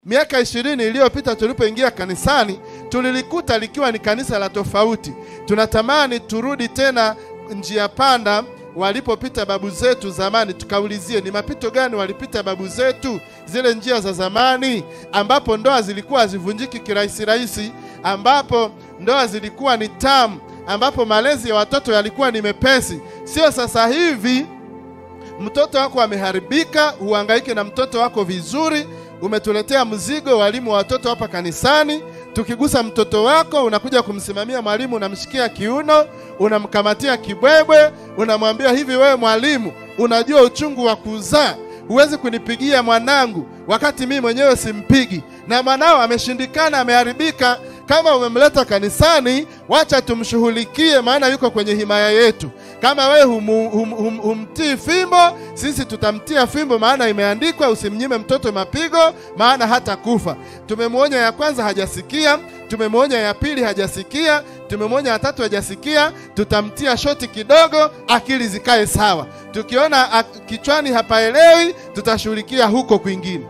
Miaka 20 iliyopita tulipoingia kanisani, tulilikuta likiwa ni kanisa la tofauti. Tunatamani turudi tena njia panda walipopita babu zetu zamani, tukaulizie ni mapito gani walipita babu zetu, zile njia za zamani ambapo ndoa zilikuwa zivunjiki kirahisi rahisi, ambapo ndoa zilikuwa ni tamu, ambapo malezi ya watoto yalikuwa ni mepesi. Sio sasa hivi mtoto wako ameharibika, uhangaike na mtoto wako vizuri. Umetuletea mzigo walimu wa watoto hapa kanisani. Tukigusa mtoto wako unakuja kumsimamia mwalimu, unamshikia kiuno, unamkamatia kibwebwe, unamwambia hivi, wewe mwalimu unajua uchungu wa kuzaa, huwezi kunipigia mwanangu wakati mimi mwenyewe simpigi. Na mwanao ameshindikana, ameharibika. Kama umemleta kanisani, wacha tumshughulikie, maana yuko kwenye himaya yetu. Kama wewe humtii fimbo, sisi tutamtia fimbo, maana imeandikwa usimnyime mtoto mapigo, maana hata kufa. Tumemwonya ya kwanza hajasikia, tumemwonya ya pili hajasikia, tumemwonya ya tatu hajasikia. Tutamtia shoti kidogo, akili zikae sawa. Tukiona kichwani hapaelewi, tutashughulikia huko kwingine.